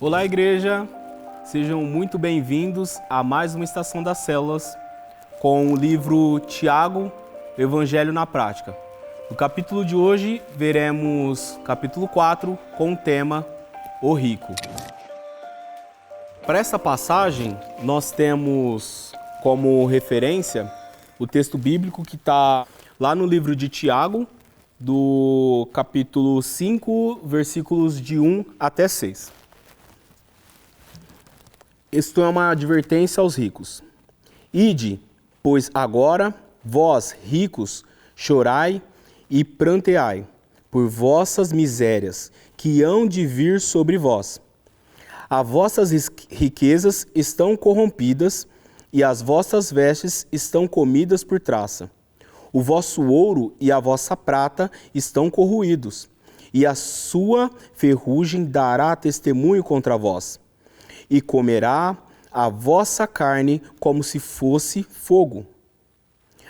Olá, igreja! Sejam muito bem-vindos a mais uma Estação das Células com o livro Tiago, Evangelho na Prática. No capítulo de hoje, veremos capítulo 4 com o tema O Rico. Para essa passagem, nós temos como referência o texto bíblico que está lá no livro de Tiago, do capítulo 5, versículos de 1 até 6. Isto é uma advertência aos ricos. Ide, pois agora, vós, ricos, chorai e pranteai por vossas misérias, que hão de vir sobre vós. As vossas riquezas estão corrompidas, e as vossas vestes estão comidas por traça. O vosso ouro e a vossa prata estão corroídos, e a sua ferrugem dará testemunho contra vós. E comerá a vossa carne como se fosse fogo.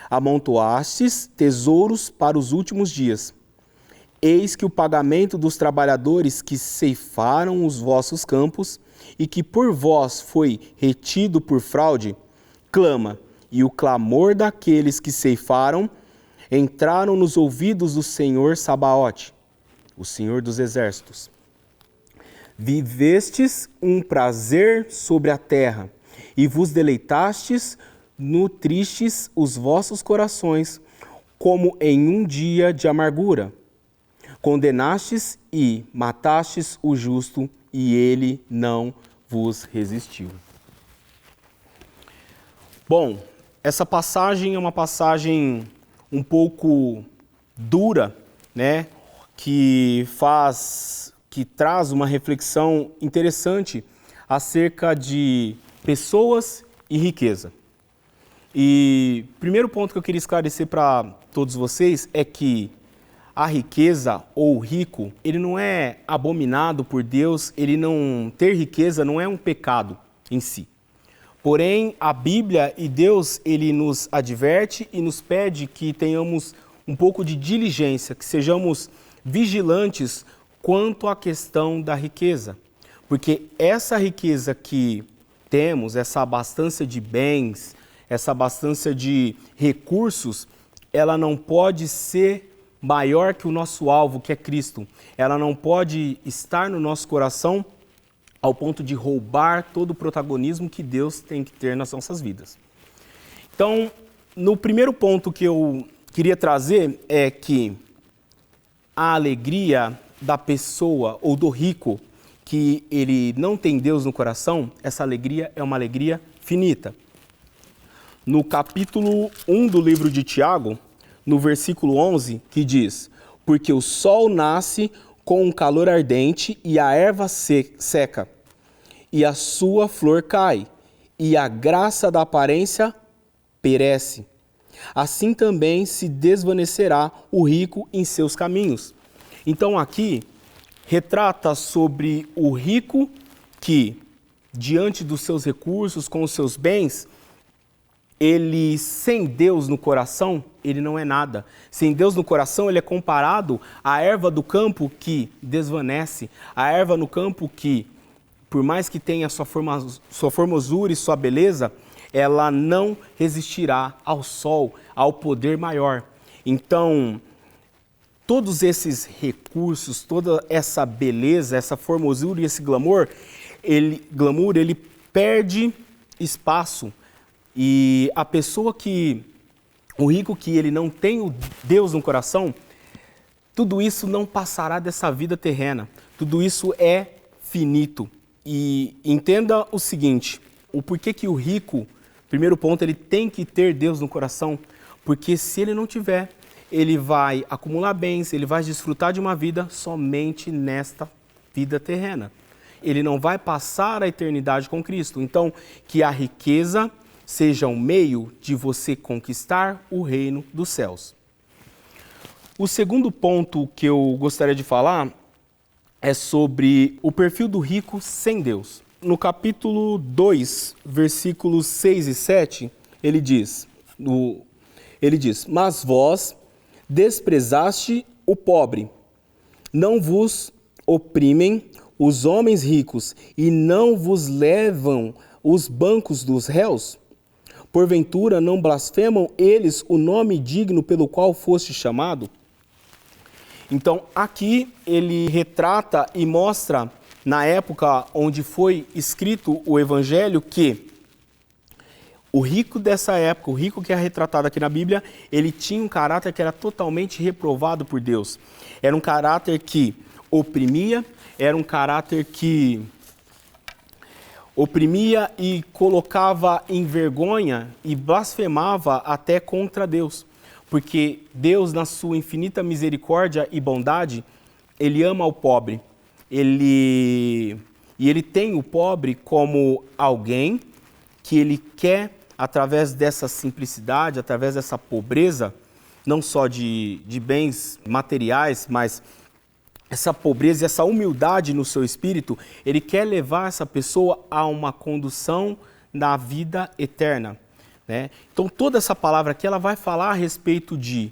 Amontoastes tesouros para os últimos dias. Eis que o pagamento dos trabalhadores que ceifaram os vossos campos e que por vós foi retido por fraude, clama, e o clamor daqueles que ceifaram entraram nos ouvidos do Senhor Sabaote, o Senhor dos Exércitos. Vivestes um prazer sobre a terra, e vos deleitastes, nutristes os vossos corações, como em um dia de amargura. Condenastes e matastes o justo, e ele não vos resistiu. Bom, essa passagem é uma passagem um pouco dura, né? Que traz uma reflexão interessante acerca de pessoas e riqueza. E o primeiro ponto que eu queria esclarecer para todos vocês é que a riqueza ou o rico, ele não é abominado por Deus, ter riqueza não é um pecado em si. Porém, a Bíblia e Deus, ele nos adverte e nos pede que tenhamos um pouco de diligência, que sejamos vigilantes quanto à questão da riqueza. Porque essa riqueza que temos, essa abastança de bens, essa abastança de recursos, ela não pode ser maior que o nosso alvo, que é Cristo. Ela não pode estar no nosso coração ao ponto de roubar todo o protagonismo que Deus tem que ter nas nossas vidas. Então, no primeiro ponto que eu queria trazer é que a alegria da pessoa ou do rico que ele não tem Deus no coração, essa alegria é uma alegria finita. No capítulo 1 do livro de Tiago, no versículo 11, que diz: porque o sol nasce com um calor ardente e a erva seca, e a sua flor cai, e a graça da aparência perece. Assim também se desvanecerá o rico em seus caminhos. Então aqui retrata sobre o rico que, diante dos seus recursos, com os seus bens, ele, sem Deus no coração, ele não é nada. Sem Deus no coração, ele é comparado à erva do campo que desvanece, à erva no campo que, por mais que tenha sua formosura e sua beleza, ela não resistirá ao sol, ao poder maior. Então, todos esses recursos, toda essa beleza, essa formosura e esse glamour, ele perde espaço. E a pessoa o rico que ele não tem o Deus no coração, tudo isso não passará dessa vida terrena. Tudo isso é finito. E entenda o seguinte, o porquê que o rico, primeiro ponto, ele tem que ter Deus no coração, porque se ele não tiver, ele vai acumular bens, ele vai desfrutar de uma vida somente nesta vida terrena. Ele não vai passar a eternidade com Cristo. Então, que a riqueza seja um meio de você conquistar o reino dos céus. O segundo ponto que eu gostaria de falar é sobre o perfil do rico sem Deus. No capítulo 2, versículos 6 e 7, ele diz, mas vós desprezaste o pobre, não vos oprimem os homens ricos e não vos levam os bancos dos réus? Porventura não blasfemam eles o nome digno pelo qual foste chamado? Então, aqui ele retrata e mostra, na época onde foi escrito o Evangelho, que o rico dessa época, o rico que é retratado aqui na Bíblia, ele tinha um caráter que era totalmente reprovado por Deus. Era um caráter que oprimia, era um caráter que oprimia e colocava em vergonha e blasfemava até contra Deus. Porque Deus, na sua infinita misericórdia e bondade, Ele ama o pobre. E Ele tem o pobre como alguém que Ele quer, através dessa simplicidade, através dessa pobreza, não só de bens materiais, mas essa pobreza e essa humildade no seu espírito, Ele quer levar essa pessoa a uma condução na vida eterna. Né? Então toda essa palavra aqui ela vai falar a respeito de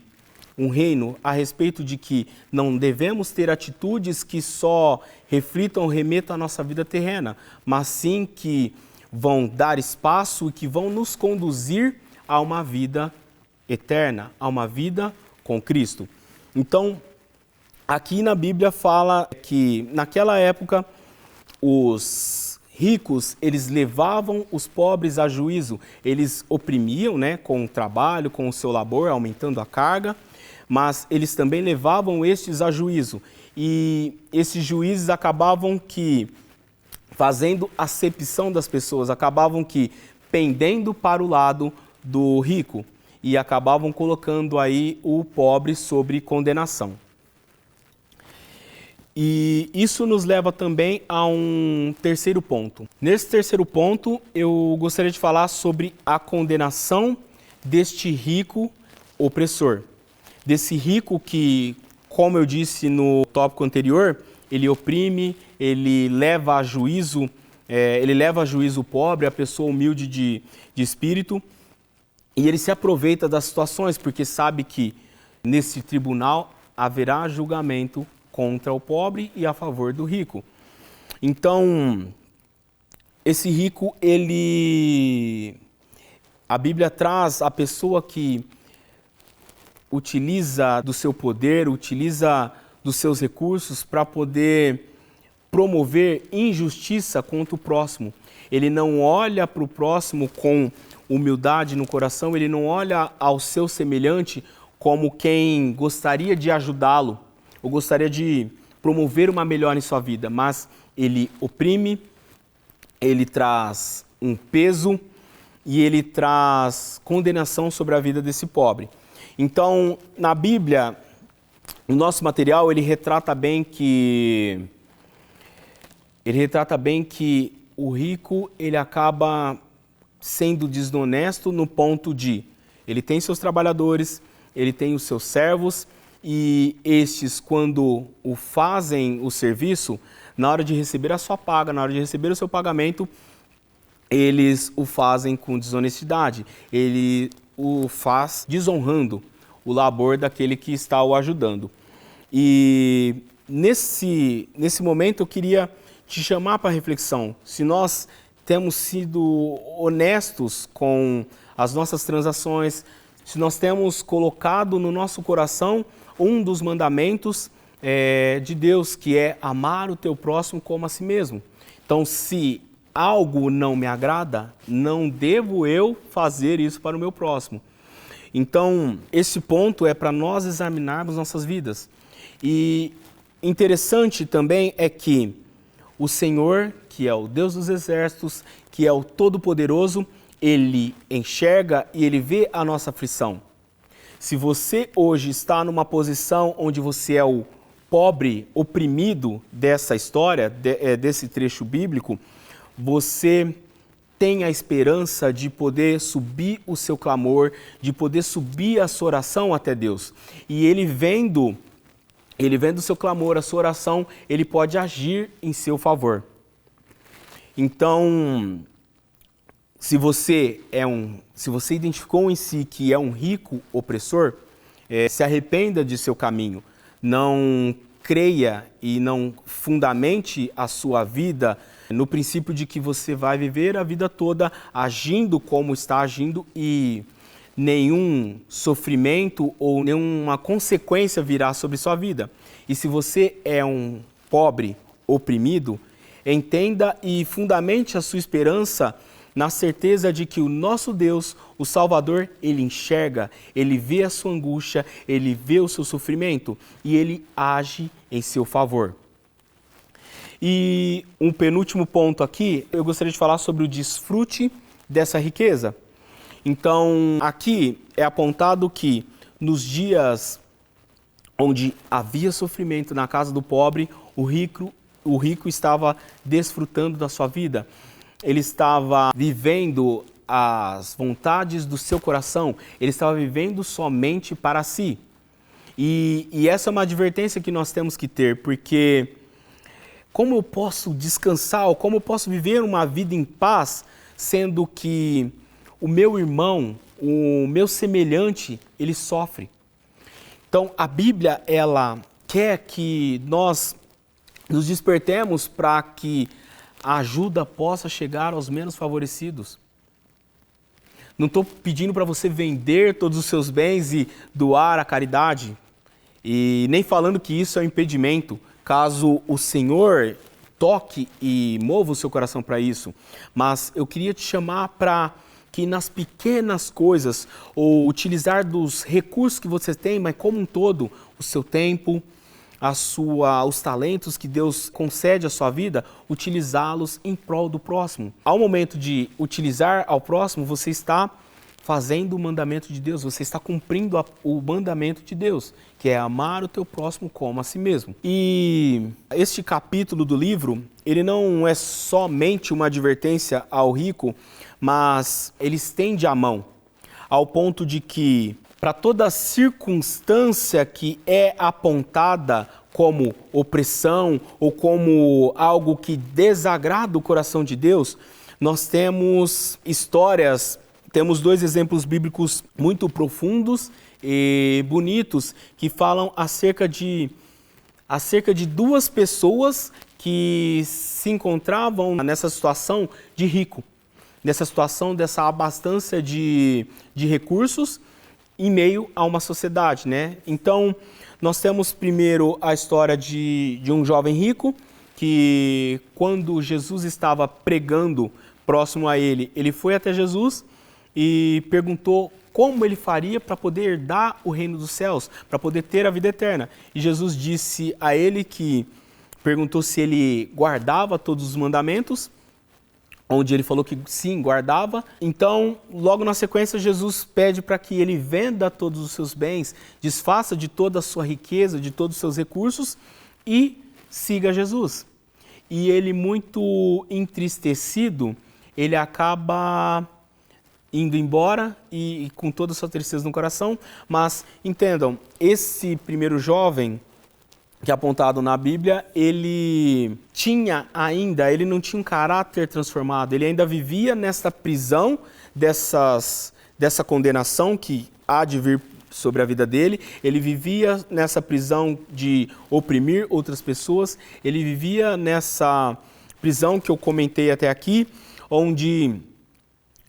um reino, a respeito de que não devemos ter atitudes que só reflitam, remetam à nossa vida terrena, mas sim que vão dar espaço e que vão nos conduzir a uma vida eterna, a uma vida com Cristo. Então, aqui na Bíblia fala que naquela época os ricos, eles levavam os pobres a juízo, eles oprimiam, né, com o trabalho, com o seu labor, aumentando a carga, mas eles também levavam estes a juízo. E esses juízes acabavam que, fazendo acepção das pessoas, acabavam que pendendo para o lado do rico e acabavam colocando aí o pobre sobre condenação. E isso nos leva também a um terceiro ponto. Nesse terceiro ponto, eu gostaria de falar sobre a condenação deste rico opressor. Desse rico que, como eu disse no tópico anterior, ele oprime, ele leva a juízo o pobre, a pessoa humilde de espírito, e ele se aproveita das situações, porque sabe que nesse tribunal haverá julgamento contra o pobre e a favor do rico. Então, esse rico, a Bíblia traz a pessoa que utiliza do seu poder, utiliza dos seus recursos para poder promover injustiça contra o próximo. Ele não olha para o próximo com humildade no coração, ele não olha ao seu semelhante como quem gostaria de ajudá-lo, ou gostaria de promover uma melhora em sua vida, mas ele oprime, ele traz um peso e ele traz condenação sobre a vida desse pobre. Então, na Bíblia, o nosso material, ele retrata bem que o rico, ele acaba sendo desonesto no ponto de, ele tem seus trabalhadores, ele tem os seus servos, e estes, quando o fazem o serviço, na hora de receber a sua paga, na hora de receber o seu pagamento, eles o fazem com desonestidade. Ele o faz desonrando o labor daquele que está o ajudando. E nesse momento eu queria te chamar para reflexão. Se nós temos sido honestos com as nossas transações, se nós temos colocado no nosso coração um dos mandamentos de Deus, que é amar o teu próximo como a si mesmo. Então, se algo não me agrada, não devo eu fazer isso para o meu próximo. Então, esse ponto é para nós examinarmos nossas vidas. E interessante também é que o Senhor, que é o Deus dos exércitos, que é o Todo-Poderoso, Ele enxerga e Ele vê a nossa aflição. Se você hoje está numa posição onde você é o pobre, oprimido dessa história, desse trecho bíblico, você tem a esperança de poder subir o seu clamor, de poder subir a sua oração até Deus. E Ele vendo o seu clamor, a sua oração, Ele pode agir em seu favor. Então, se você identificou em si que é um rico opressor, se arrependa de seu caminho. Não creia e não fundamente a sua vida no princípio de que você vai viver a vida toda agindo como está agindo e nenhum sofrimento ou nenhuma consequência virá sobre sua vida. E se você é um pobre, oprimido, entenda e fundamente a sua esperança na certeza de que o nosso Deus, o Salvador, Ele enxerga, Ele vê a sua angústia, Ele vê o seu sofrimento e Ele age em seu favor. E um penúltimo ponto aqui, eu gostaria de falar sobre o desfrute dessa riqueza. Então, aqui é apontado que nos dias onde havia sofrimento na casa do pobre, o rico estava desfrutando da sua vida. Ele estava vivendo as vontades do seu coração, ele estava vivendo somente para si. E essa é uma advertência que nós temos que ter, porque como eu posso descansar, ou como eu posso viver uma vida em paz, sendo que o meu irmão, o meu semelhante, ele sofre? Então, a Bíblia, ela quer que nós nos despertemos para que a ajuda possa chegar aos menos favorecidos. Não estou pedindo para você vender todos os seus bens e doar à caridade, e nem falando que isso é um impedimento, caso o Senhor toque e mova o seu coração para isso. Mas eu queria te chamar para que nas pequenas coisas, ou utilizar dos recursos que você tem, mas como um todo, o seu tempo, os talentos que Deus concede à sua vida, utilizá-los em prol do próximo. Ao momento de utilizar ao próximo, você está fazendo o mandamento de Deus, você está cumprindo o mandamento de Deus, que é amar o teu próximo como a si mesmo. E este capítulo do livro, ele não é somente uma advertência ao rico, mas ele estende a mão, ao ponto de que, para toda circunstância que é apontada como opressão ou como algo que desagrada o coração de Deus, nós temos histórias, temos dois exemplos bíblicos muito profundos e bonitos que falam acerca de duas pessoas que se encontravam nessa situação de rico, nessa situação dessa abastança de recursos em meio a uma sociedade, né? Então, nós temos primeiro a história de um jovem rico que, quando Jesus estava pregando próximo a ele, ele foi até Jesus e perguntou como ele faria para poder herdar o reino dos céus, para poder ter a vida eterna. E Jesus disse a ele perguntou se ele guardava todos os mandamentos, onde ele falou que sim, guardava. Então, logo na sequência, Jesus pede para que ele venda todos os seus bens, desfaça de toda a sua riqueza, de todos os seus recursos e siga Jesus. E ele, muito entristecido, ele acaba indo embora e com toda a sua tristeza no coração. Mas entendam, esse primeiro jovem que é apontado na Bíblia, ele não tinha um caráter transformado, ele ainda vivia nessa prisão dessa condenação que há de vir sobre a vida dele, ele vivia nessa prisão de oprimir outras pessoas, ele vivia nessa prisão que eu comentei até aqui, onde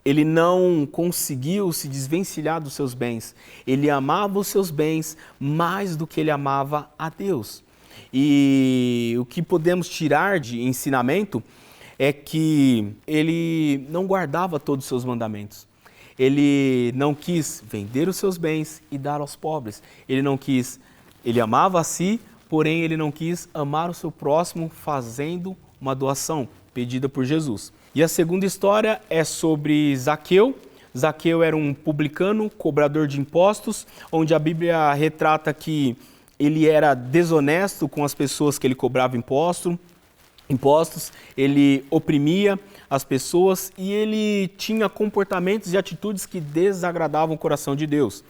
ele não conseguiu se desvencilhar dos seus bens. Ele amava os seus bens mais do que ele amava a Deus. E o que podemos tirar de ensinamento é que ele não guardava todos os seus mandamentos. Ele não quis vender os seus bens e dar aos pobres. Ele amava a si, porém ele não quis amar o seu próximo fazendo uma doação pedida por Jesus. E a segunda história é sobre Zaqueu. Zaqueu era um publicano, cobrador de impostos, onde a Bíblia retrata que ele era desonesto com as pessoas que ele cobrava impostos, ele oprimia as pessoas e ele tinha comportamentos e atitudes que desagradavam o coração de Deus.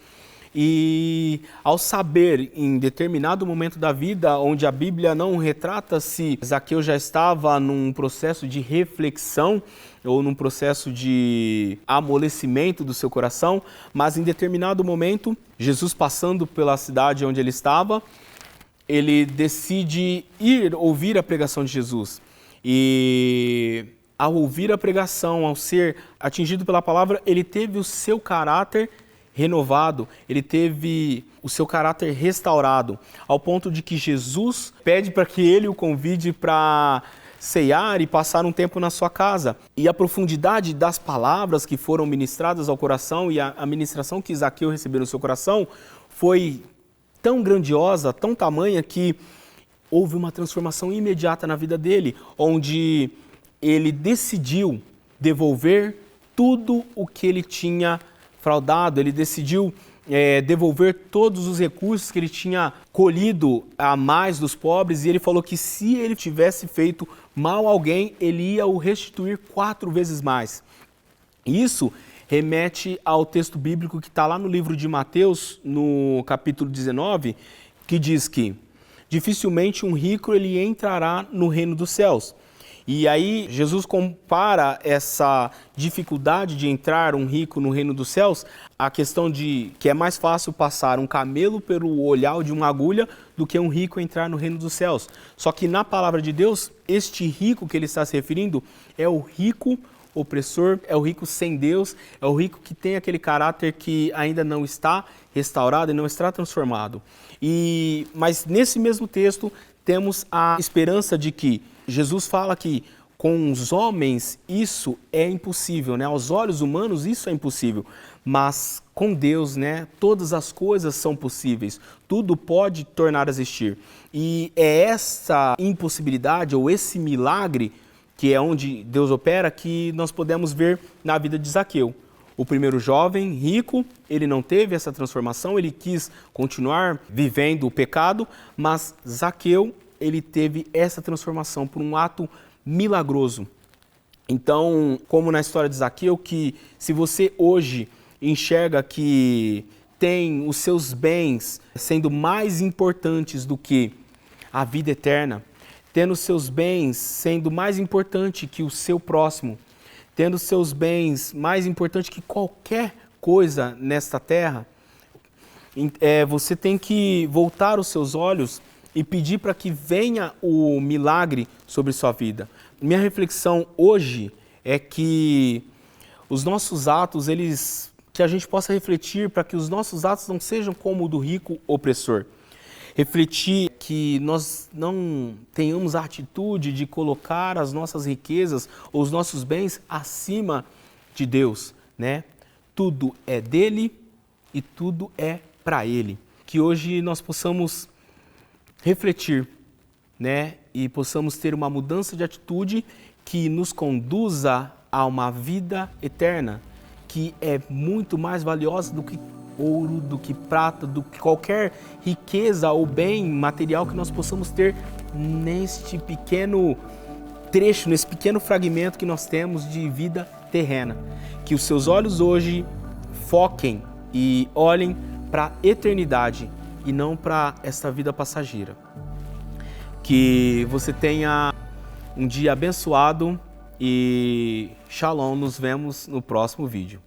E ao saber, em determinado momento da vida, onde a Bíblia não retrata se Zaqueu já estava num processo de reflexão ou num processo de amolecimento do seu coração, mas em determinado momento, Jesus passando pela cidade onde ele estava, ele decide ir ouvir a pregação de Jesus. E ao ouvir a pregação, ao ser atingido pela palavra, ele teve o seu caráter renovado, ele teve o seu caráter restaurado, ao ponto de que Jesus pede para que ele o convide para ceiar e passar um tempo na sua casa. E a profundidade das palavras que foram ministradas ao coração e a ministração que Zaqueu recebeu no seu coração foi tão grandiosa, tão tamanha, que houve uma transformação imediata na vida dele, onde ele decidiu devolver tudo o que ele tinha fraudado, ele decidiu devolver todos os recursos que ele tinha colhido a mais dos pobres, e ele falou que se ele tivesse feito mal a alguém, ele ia o restituir 4 vezes mais. Isso remete ao texto bíblico que está lá no livro de Mateus, no capítulo 19, que diz que dificilmente um rico ele entrará no reino dos céus. E aí Jesus compara essa dificuldade de entrar um rico no reino dos céus à questão de que é mais fácil passar um camelo pelo olhar de uma agulha do que um rico entrar no reino dos céus. Só que na palavra de Deus, este rico que ele está se referindo é o rico opressor, é o rico sem Deus, é o rico que tem aquele caráter que ainda não está restaurado e não está transformado. Mas nesse mesmo texto temos a esperança de que Jesus fala que com os homens isso é impossível, né? Aos olhos humanos isso é impossível, mas com Deus, né, todas as coisas são possíveis, tudo pode tornar a existir. E é essa impossibilidade ou esse milagre, que é onde Deus opera, que nós podemos ver na vida de Zaqueu. O primeiro jovem rico, ele não teve essa transformação, ele quis continuar vivendo o pecado, mas Zaqueu, ele teve essa transformação por um ato milagroso. Então, como na história de Zaqueu, que se você hoje enxerga que tem os seus bens sendo mais importantes do que a vida eterna, tendo os seus bens sendo mais importante que o seu próximo, tendo os seus bens mais importante que qualquer coisa nesta terra, você tem que voltar os seus olhos e pedir para que venha o milagre sobre sua vida. Minha reflexão hoje é que os nossos atos, que a gente possa refletir para que os nossos atos não sejam como o do rico opressor. Refletir que nós não tenhamos a atitude de colocar as nossas riquezas ou os nossos bens acima de Deus, né? Tudo é dele e tudo é para ele. Que hoje nós possamos refletir, né? E possamos ter uma mudança de atitude que nos conduza a uma vida eterna, que é muito mais valiosa do que ouro, do que prata, do que qualquer riqueza ou bem material que nós possamos ter neste pequeno trecho, nesse pequeno fragmento que nós temos de vida terrena. Que os seus olhos hoje foquem e olhem para a eternidade e não para esta vida passageira. Que você tenha um dia abençoado e shalom, nos vemos no próximo vídeo.